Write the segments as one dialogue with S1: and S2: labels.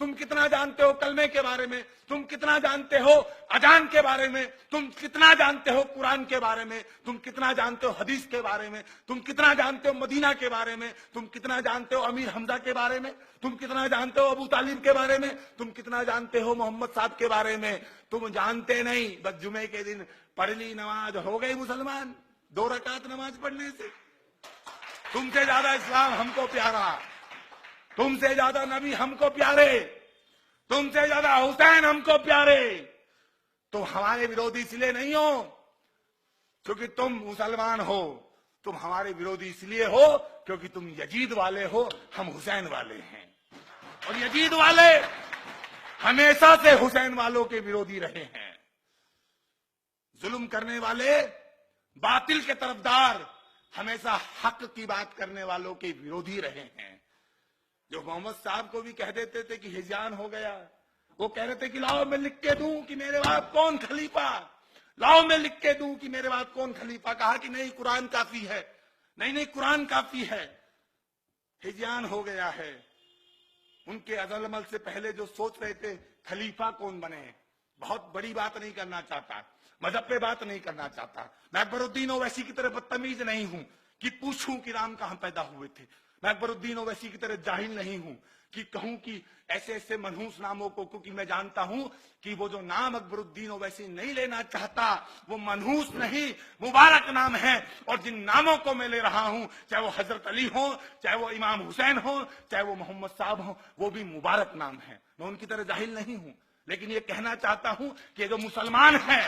S1: तुम कितना जानते हो कलमे के बारे में, तुम कितना जानते हो अजान के बारे में, तुम कितना जानते हो कुरान के बारे में, तुम कितना जानते हो हदीस के बारे में, तुम कितना जानते हो मदीना के बारे में, तुम कितना जानते हो अमीर हमजा के बारे में, तुम कितना जानते हो अबू तालिब के बारे में, तुम कितना जानते हो मोहम्मद साहब के बारे में। तुम जानते नहीं, बस जुमे के दिन पढ़ ली नमाज, हो गई मुसलमान 2 रकात नमाज पढ़ने से। तुमसे ज्यादा इस्लाम हमको प्यारा, तुमसे ज्यादा नबी हमको प्यारे, तुमसे ज्यादा हुसैन हमको प्यारे। तुम हमारे विरोधी इसलिए नहीं हो क्योंकि तुम मुसलमान हो, तुम हमारे विरोधी इसलिए हो क्योंकि तुम यजीद वाले हो, हम हुसैन वाले हैं। और यजीद वाले हमेशा से हुसैन वालों के विरोधी रहे हैं। जुल्म करने वाले, बातिल के तरफदार हमेशा हक की बात करने वालों के विरोधी रहे हैं। जो मोहम्मद साहब को भी कह देते थे कि हिजान हो गया, वो कह रहे थे कि लाओ मैं लिख के दूं कि मेरे बाद कौन खलीफा, लाओ मैं लिख के दूं कि मेरे बाद कौन खलीफा। कहा कि नहीं कुरान काफी है, नहीं कुरान काफी है। हिजान हो गया है। उनके अज़ल अमल से पहले जो सोच रहे थे खलीफा कौन बने, बहुत बड़ी बात नहीं करना चाहता, मजहब पे बात नहीं करना चाहता। मैं अकबरुद्दीन ओवैसी की तरह बदतमीज नहीं हूं कि पूछूं कि राम कहां पैदा हुए थे। मैं अकबरुद्दीन ओवैसी की तरह जाहिल नहीं हूं कि कहूं कि ऐसे ऐसे मनहूस नामों को, क्योंकि मैं जानता हूं कि वो जो नाम अकबरुद्दीन ओवैसी नहीं लेना चाहता वो मनहूस नहीं मुबारक नाम है। और जिन नामों को मैं ले रहा हूं, चाहे वो हजरत अली हो, चाहे वो इमाम हुसैन हो, चाहे वो मोहम्मद साहब हो, वो भी मुबारक नाम है। मैं उनकी तरह जाहिल नहीं हूं, लेकिन ये कहना चाहता हूं कि ये जो मुसलमान है,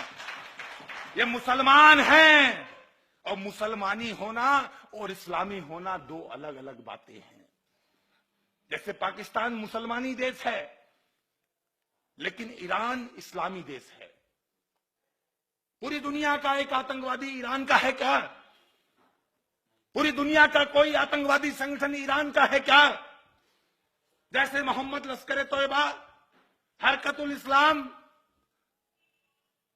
S1: ये मुसलमान हैं। और मुसलमानी होना और इस्लामी होना 2 अलग अलग बातें हैं। जैसे पाकिस्तान मुसलमानी देश है लेकिन ईरान इस्लामी देश है। पूरी दुनिया का एक आतंकवादी ईरान का है क्या? पूरी दुनिया का कोई आतंकवादी संगठन ईरान का है क्या? जैसे मोहम्मद लश्कर तोयबा, हरकतुल इस्लाम,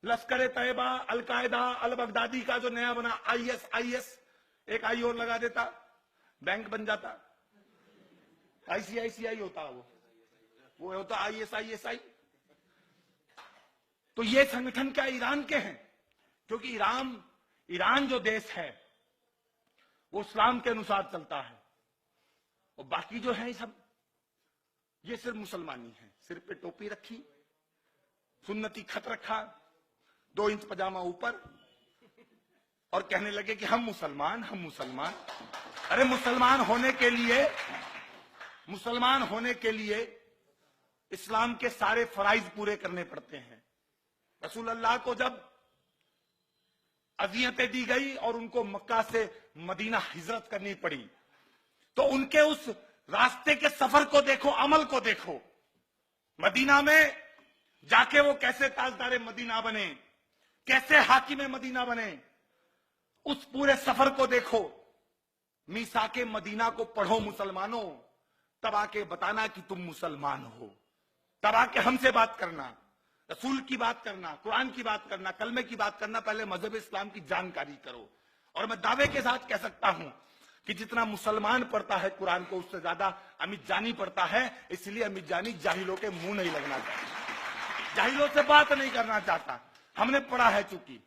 S1: लश्कर तैयबा, अलकायदा, अल बगदादी का जो नया बना आईएस, एक आई और लगा देता, बैंक बन जाता, आईसीआईसीआई होता, वो होता आईएसआई। तो ये संगठन क्या ईरान के हैं? क्योंकि ईरान जो देश है वो इस्लाम के अनुसार चलता है, और बाकी जो है सब ये सिर्फ मुसलमानी है। सिर पे टोपी रखी, सुन्नती खत रखा, 2 इंच पजामा ऊपर, और कहने लगे कि हम मुसलमान। अरे मुसलमान होने के लिए इस्लाम के सारे फराइज पूरे करने पड़ते हैं। रसूल अल्लाह को जब अज़ियतें दी गई और उनको मक्का से मदीना हिजरत करनी पड़ी, तो उनके उस रास्ते के सफर को देखो, अमल को देखो। मदीना में जाके वो कैसे ताजदारे मदीना बने, कैसे हाकिम मदीना बने, उस पूरे सफर को देखो। मीसाके मदीना को पढ़ो मुसलमानों, तब आके बताना कि तुम मुसलमान हो, तब आके हमसे बात करना, रसूल की बात करना, कुरान की बात करना, कलमे की बात करना। पहले मजहब इस्लाम की जानकारी करो। और मैं दावे के साथ कह सकता हूं कि जितना मुसलमान पढ़ता है कुरान को, उससे ज्यादा अमित जानी पढ़ता है। इसलिए अमित जानी जाहिलों के मुंह नहीं लगना चाहता, जाहिलों से बात नहीं करना चाहता। हमने पढ़ा है चूंकि